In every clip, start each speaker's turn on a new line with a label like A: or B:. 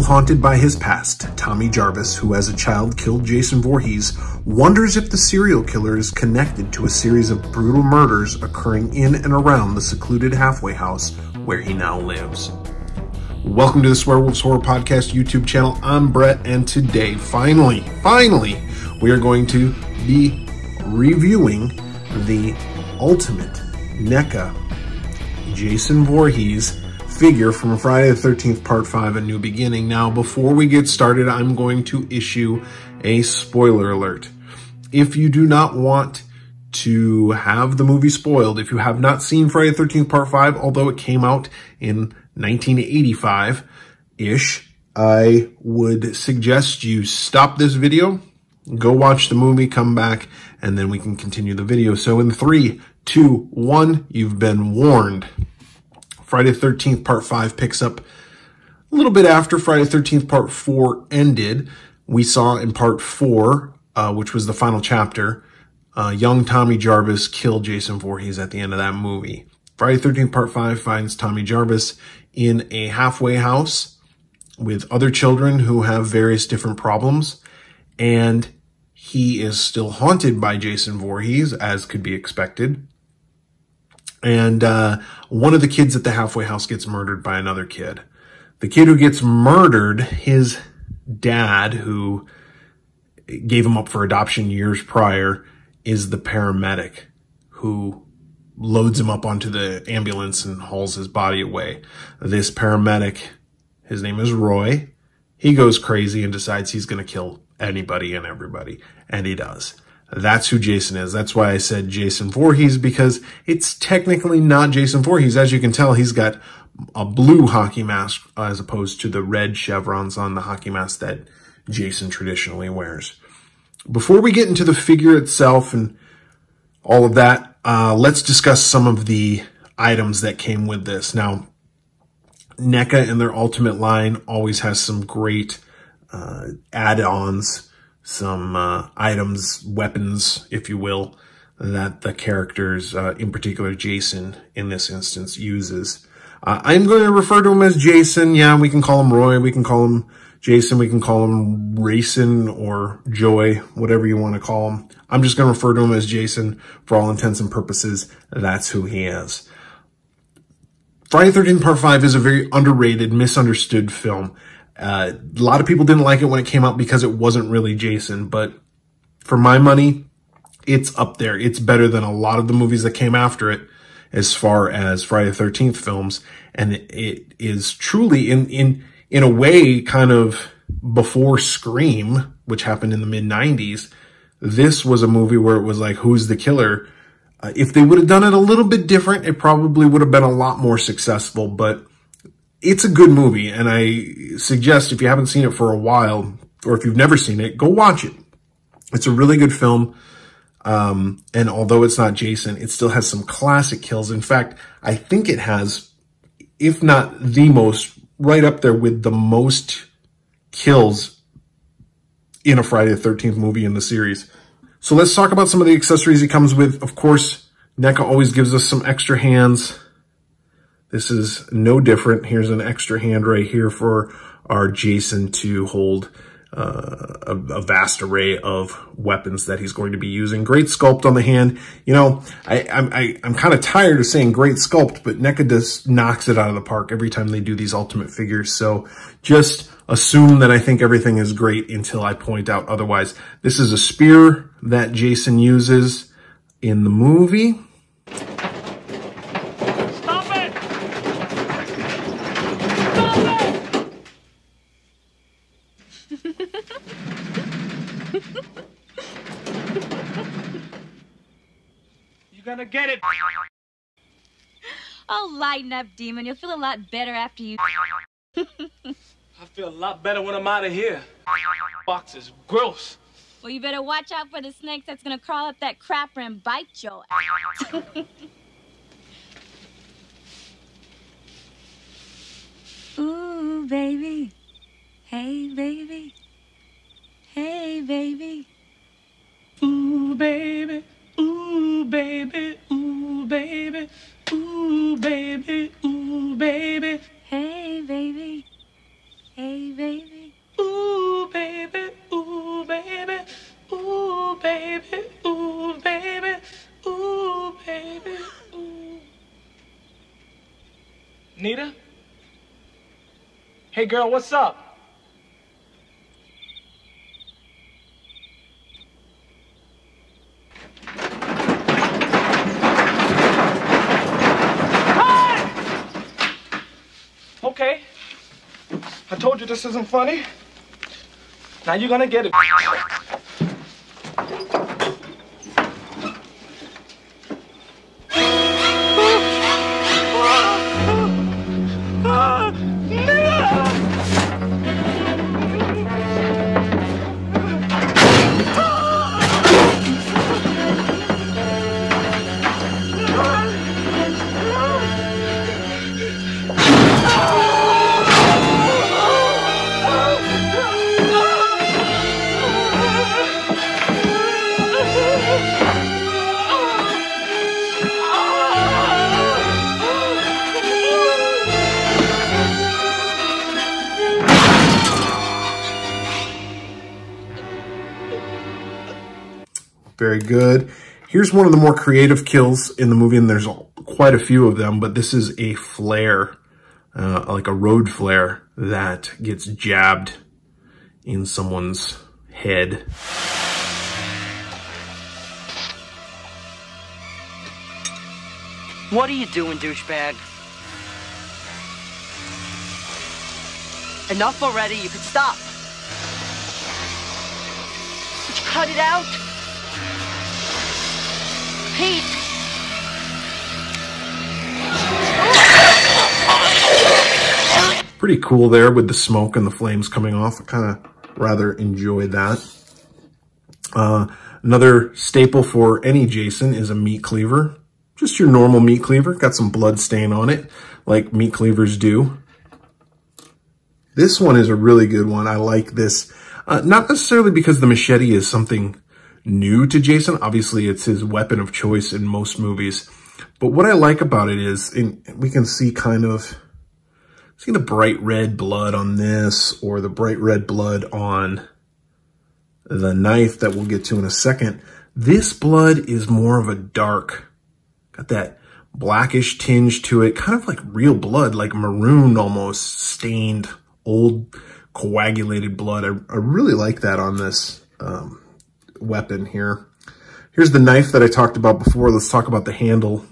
A: haunted by his past, Tommy Jarvis, who as a child killed Jason Voorhees, wonders if the serial killer is connected to a series of brutal murders occurring in and around the secluded halfway house where he now lives. Welcome to the Swearwolves Horror Podcast YouTube channel. I'm Brett, and today, finally, we are going to be reviewing the ultimate Neca Jason Voorhees figure from Friday the 13th Part 5, A New Beginning. Now, before we get started, I'm going to issue a spoiler alert. If you do not want to have the movie spoiled, if you have not seen Friday the 13th Part 5, although it came out in 1985-ish, I would suggest you stop this video, go watch the movie, come back, and then we can continue the video. So in 3, 2, 1, you've been warned. Friday the 13th Part 5 picks up a little bit after Friday the 13th Part 4 ended. We saw in Part 4, which was the final chapter, young Tommy Jarvis killed Jason Voorhees at the end of that movie. Friday the 13th Part 5 finds Tommy Jarvis in a halfway house with other children who have various different problems, and he is still haunted by Jason Voorhees, as could be expected. And one of the kids at the halfway house gets murdered by another kid. The kid who gets murdered, his dad, who gave him up for adoption years prior, is the paramedic who loads him up onto the ambulance and hauls his body away. This paramedic, his name is Roy, he goes crazy and decides he's going to kill anybody and everybody, and he does. That's who Jason is. That's why I said Jason Voorhees, because it's technically not Jason Voorhees. As you can tell, he's got a blue hockey mask as opposed to the red chevrons on the hockey mask that Jason traditionally wears. Before we get into the figure itself and all of that, let's discuss some of the items that came with this. Now, Neca in their Ultimate line always has some great add-ons, some items, weapons, if you will, that the characters, in particular Jason in this instance, uses. I'm going to refer to him as Jason. Yeah, we can call him Roy, we can call him Jason, we can call him Racing or Joy, whatever you want to call him. I'm just going to refer to him as Jason for all intents and purposes. That's who he is. Friday the 13th Part 5 is a very underrated, misunderstood film. A lot of people didn't like it when it came out because it wasn't really Jason, but for my money, it's up there. It's better than a lot of the movies that came after it as far as Friday the 13th films, and it is truly, in a way, kind of before Scream, which happened in the mid-90s. This was a movie where it was like, who's the killer? If they would have done it a little bit different, it probably would have been a lot more successful, but it's a good movie, and I suggest if you haven't seen it for a while, or if you've never seen it, go watch it. It's a really good film, and although it's not Jason, it still has some classic kills. In fact, I think it has, if not the most, right up there with the most kills in a Friday the 13th movie in the series. So let's talk about some of the accessories he comes with. Of course, Neca always gives us some extra hands. This is no different. Here's an extra hand right here for our Jason to hold a vast array of weapons that he's going to be using. Great sculpt on the hand. You know, I'm kind of tired of saying great sculpt, but Neca just knocks it out of the park every time they do these ultimate figures. So just assume that I think everything is great until I point out otherwise. This is a spear that Jason uses in the movie.
B: You're gonna get it.
C: Oh, lighten up, demon. You'll feel a lot better after you.
B: I feel a lot better when I'm out of here. Box is gross.
C: Well, you better watch out for the snake that's gonna crawl up that crapper and bite your ass. Ooh, baby. Hey, baby. Hey, baby.
B: Ooh, baby. Ooh, baby. Ooh, baby. Ooh, baby. Ooh, baby.
C: Hey, baby. Hey, baby.
B: Hey, girl, what's up? Okay. I told you this isn't funny. Now you're gonna get it.
A: Very good. Here's one of the more creative kills in the movie, and there's quite a few of them, but this is a flare, like a road flare that gets jabbed in someone's head.
D: What are you doing, douchebag? Enough already, you could stop. Would you cut it out? Pete!
A: Pretty cool there with the smoke and the flames coming off. I kind of rather enjoyed that. Another staple for any Jason is a meat cleaver. Just your normal meat cleaver. Got some blood stain on it, like meat cleavers do. This one is a really good one. I like this. Not necessarily because the machete is something new to Jason. Obviously, it's his weapon of choice in most movies. But what I like about it is, we can see kind of, see the bright red blood on this, or the bright red blood on the knife that we'll get to in a second. This blood is more of a dark, got that blackish tinge to it, kind of like real blood, like maroon almost, stained, old coagulated blood. I really like that on this weapon here. Here's the knife that I talked about before. Let's talk about the handle.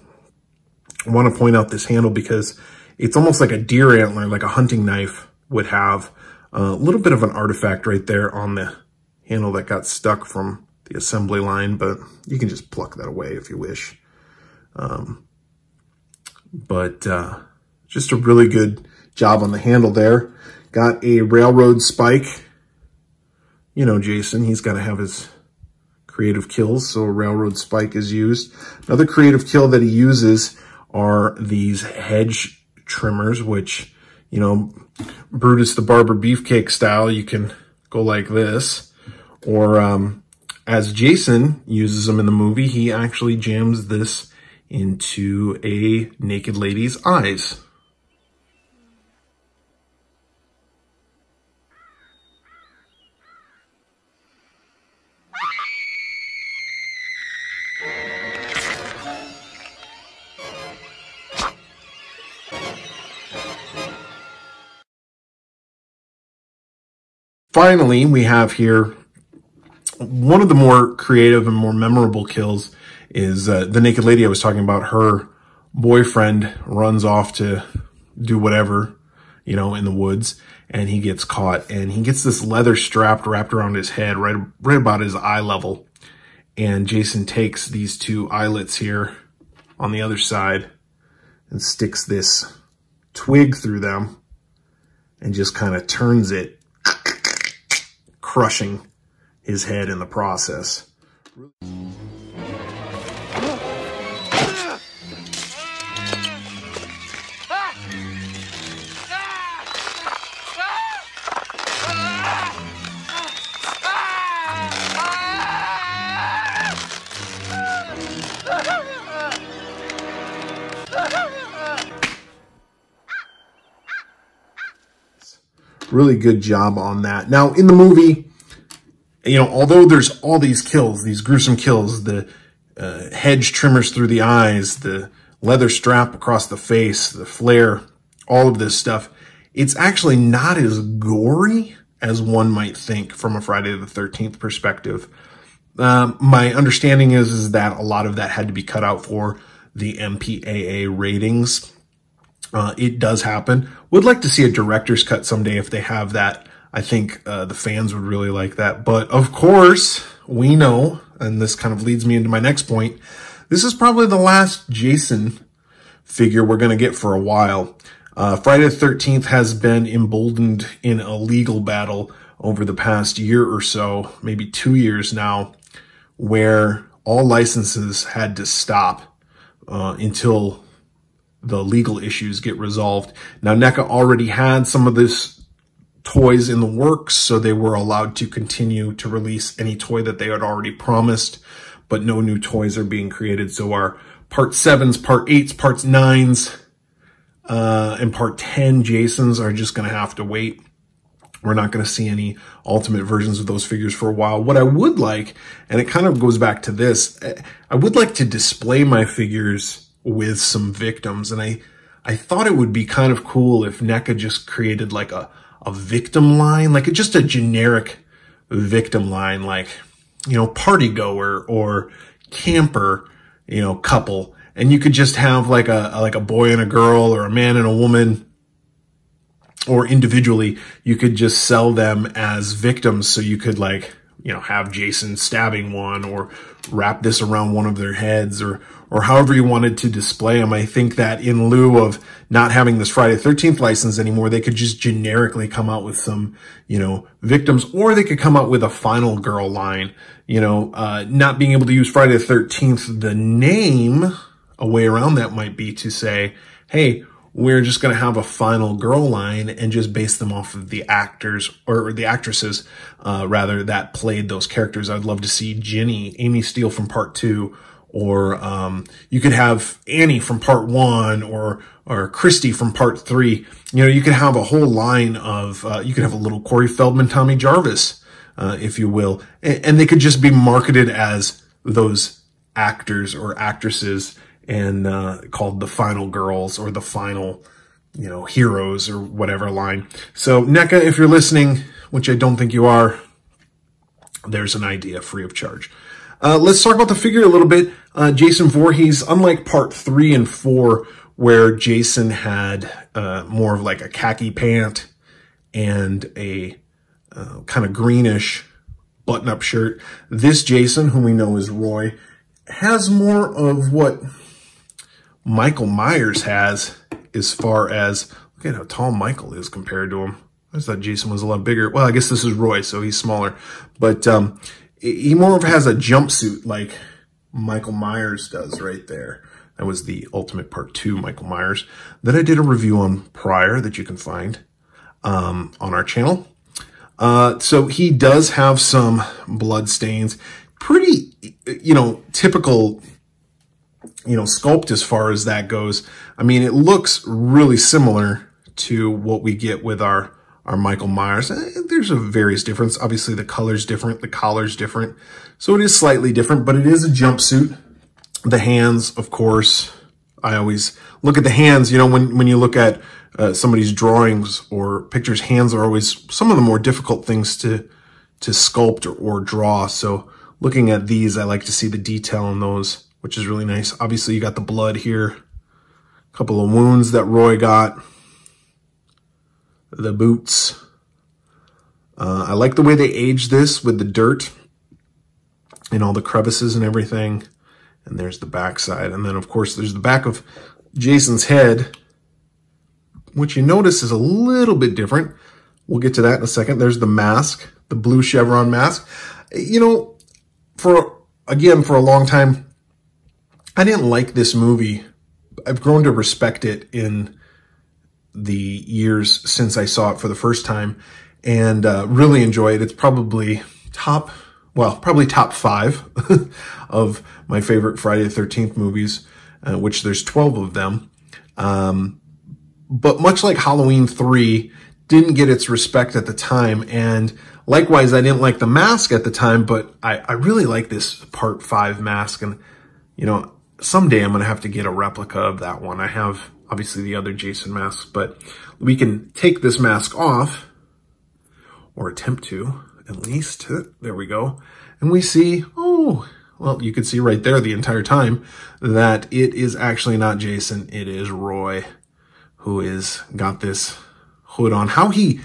A: I want to point out this handle because it's almost like a deer antler, like a hunting knife would have. A little bit of an artifact right there on the handle that got stuck from the assembly line, but you can just pluck that away if you wish. Just a really good job on the handle there. Got a railroad spike. You know, Jason, he's got to have his creative kills, so a railroad spike is used. Another creative kill that he uses are these hedge trimmers, which, you know, Brutus the Barber Beefcake style, you can go like this. Or as Jason uses them in the movie, he actually jams this into a naked lady's eyes. Finally, we have here one of the more creative and more memorable kills is the naked lady I was talking about. Her boyfriend runs off to do whatever, you know, in the woods, and he gets caught, and he gets this leather strap wrapped around his head right about his eye level. And Jason takes these two eyelets here on the other side and sticks this twig through them and just kind of turns it, crushing his head in the process. Really good job on that. Now, in the movie, you know, although there's all these kills, these gruesome kills, the hedge trimmers through the eyes, the leather strap across the face, the flare, all of this stuff, it's actually not as gory as one might think from a Friday the 13th perspective. My understanding is that a lot of that had to be cut out for the MPAA ratings. It does happen. Would like to see a director's cut someday if they have that. I think the fans would really like that. But of course, we know, and this kind of leads me into my next point, this is probably the last Jason figure we're going to get for a while. Friday the 13th has been emboldened in a legal battle over the past year or so, maybe 2 years now, where all licenses had to stop until the legal issues get resolved. Now, Neca already had some of this toys in the works, so they were allowed to continue to release any toy that they had already promised, but no new toys are being created. So our Part 7s, Part 8s, Parts 9s, and Part 10 Jasons are just going to have to wait. We're not going to see any ultimate versions of those figures for a while. What I would like, and it kind of goes back to this, I would like to display my figures with some victims. And I thought it would be kind of cool if Neca just created like a victim line, like just a generic victim line, like, you know, party goer or camper, you know, couple. And you could just have like a boy and a girl or a man and a woman, or individually, you could just sell them as victims. So you could, like, you know, have Jason stabbing one or wrap this around one of their heads or however you wanted to display them. I think that in lieu of not having this Friday the 13th license anymore, they could just generically come out with some, you know, victims, or they could come out with a final girl line, you know, not being able to use Friday the 13th, the name, a way around that might be to say, hey, we're just going to have a final girl line and just base them off of the actors or the actresses, rather, that played those characters. I'd love to see Ginny, Amy Steele from Part 2, or you could have Annie from Part 1 or Christy from Part 3. You know, you could have a whole line of, you could have a little Corey Feldman, Tommy Jarvis, if you will, and they could just be marketed as those actors or actresses, and called the final girls or the final, you know, heroes or whatever line. So Neca, if you're listening, which I don't think you are, there's an idea free of charge. Let's talk about the figure a little bit. Jason Voorhees, unlike Part 3 and 4, where Jason had more of like a khaki pant and a kind of greenish button-up shirt, this Jason, whom we know as Roy, has more of what Michael Myers has, as far as, look at how tall Michael is compared to him. I thought Jason was a lot bigger. Well, I guess this is Roy, so he's smaller. But he more of has a jumpsuit like Michael Myers does right there. That was the Ultimate Part 2 Michael Myers that I did a review on prior that you can find on our channel. So he does have some blood stains. Pretty, you know, typical, you know, sculpt as far as that goes. I mean, it looks really similar to what we get with our Michael Myers. There's a various difference. Obviously, the color's different, the collar's different. So it is slightly different, but it is a jumpsuit. The hands, of course, I always look at the hands. You know, when you look at somebody's drawings or pictures, hands are always some of the more difficult things to sculpt or draw. So looking at these, I like to see the detail in those, which is really nice. Obviously, you got the blood here. A couple of wounds that Roy got. The boots. I like the way they aged this with the dirt and all the crevices and everything. And there's the backside. And then, of course, there's the back of Jason's head, which you notice is a little bit different. We'll get to that in a second. There's the mask, the blue chevron mask. You know, for a long time, I didn't like this movie. I've grown to respect it in the years since I saw it for the first time, and really enjoy it. It's probably top 5 of my favorite Friday the 13th movies, which there's 12 of them. But much like Halloween 3, didn't get its respect at the time, and likewise, I didn't like the mask at the time, but I really like this Part 5 mask, and, you know, someday I'm going to have to get a replica of that one. I have obviously the other Jason masks, but we can take this mask off, or attempt to, at least. There we go. And we see, oh, well, you can see right there the entire time that it is actually not Jason. It is Roy, who is got this hood on. How he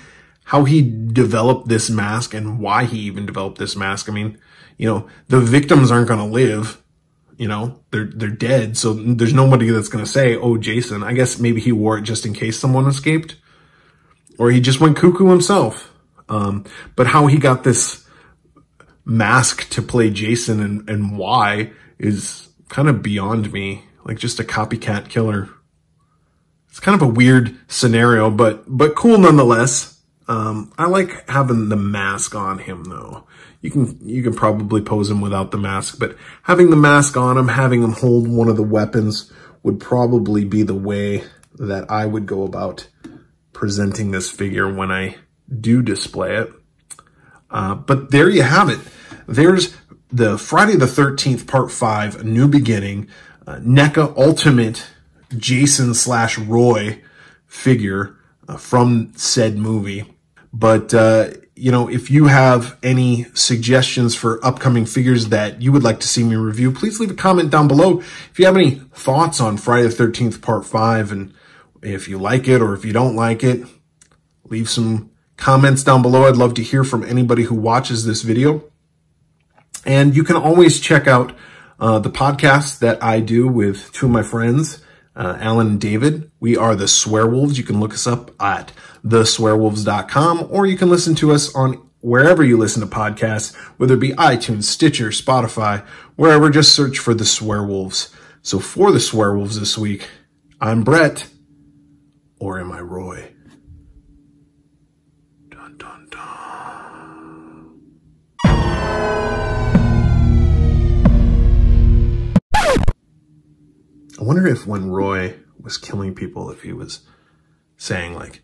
A: developed this mask and why he even developed this mask. I mean, you know, the victims aren't going to live. You know, they're dead. So there's nobody that's going to say, oh, Jason. I guess maybe he wore it just in case someone escaped, or he just went cuckoo himself. But how he got this mask to play Jason and why is kind of beyond me. Like, just a copycat killer. It's kind of a weird scenario, but cool nonetheless. I like having the mask on him though. You can probably pose him without the mask, but having the mask on him, having him hold one of the weapons would probably be the way that I would go about presenting this figure when I do display it. But there you have it. There's the Friday the 13th Part 5, A New Beginning, NECA Ultimate Jason / Roy figure from said movie. But, you know, if you have any suggestions for upcoming figures that you would like to see me review, please leave a comment down below. If you have any thoughts on Friday the 13th Part 5, and if you like it or if you don't like it, leave some comments down below. I'd love to hear from anybody who watches this video. And you can always check out the podcast that I do with two of my friends, Alan and David. We are the Swearwolves. You can look us up at theswearwolves.com, or you can listen to us on wherever you listen to podcasts, whether it be iTunes, Stitcher, Spotify, wherever. Just search for the Swearwolves. So for the Swearwolves this week, I'm Brett, or am I Roy? Dun, dun, dun. I wonder if when Roy was killing people, if he was saying like,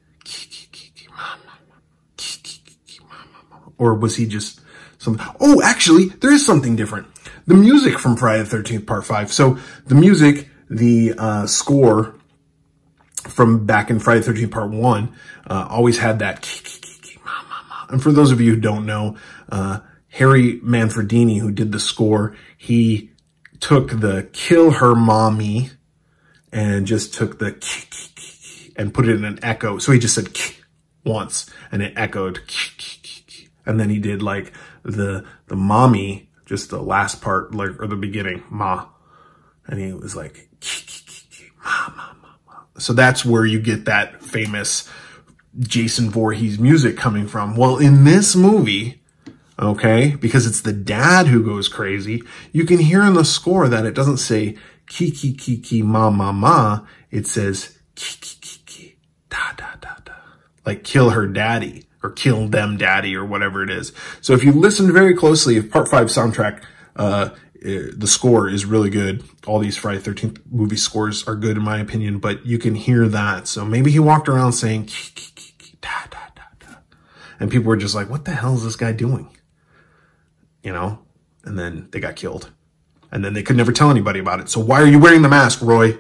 A: or was he just something? Oh, actually, there is something different. The music from Friday the 13th Part 5. So the music, the score from back in Friday the 13th Part 1 always had that. And for those of you who don't know, Harry Manfredini, who did the score, he took the kill her mommy and just took the and put it in an echo. So he just said once and it echoed. And then he did like the mommy, just the last part, like, or the beginning, ma. And he was like, ma, ma, ma, ma. So that's where you get that famous Jason Voorhees music coming from. Well, in this movie, okay, because it's the dad who goes crazy, you can hear in the score that it doesn't say ki, ma, ma, ma. It says ki, da, da, da, da. Like kill her daddy, or kill them daddy, or whatever it is. So if you listen very closely, if Part 5 soundtrack, the score is really good. All these Friday the 13th movie scores are good in my opinion, but you can hear that. So maybe he walked around saying ki, da, da, da, da. And people were just like, what the hell is this guy doing? You know? And then they got killed. And then they could never tell anybody about it. So why are you wearing the mask, Roy?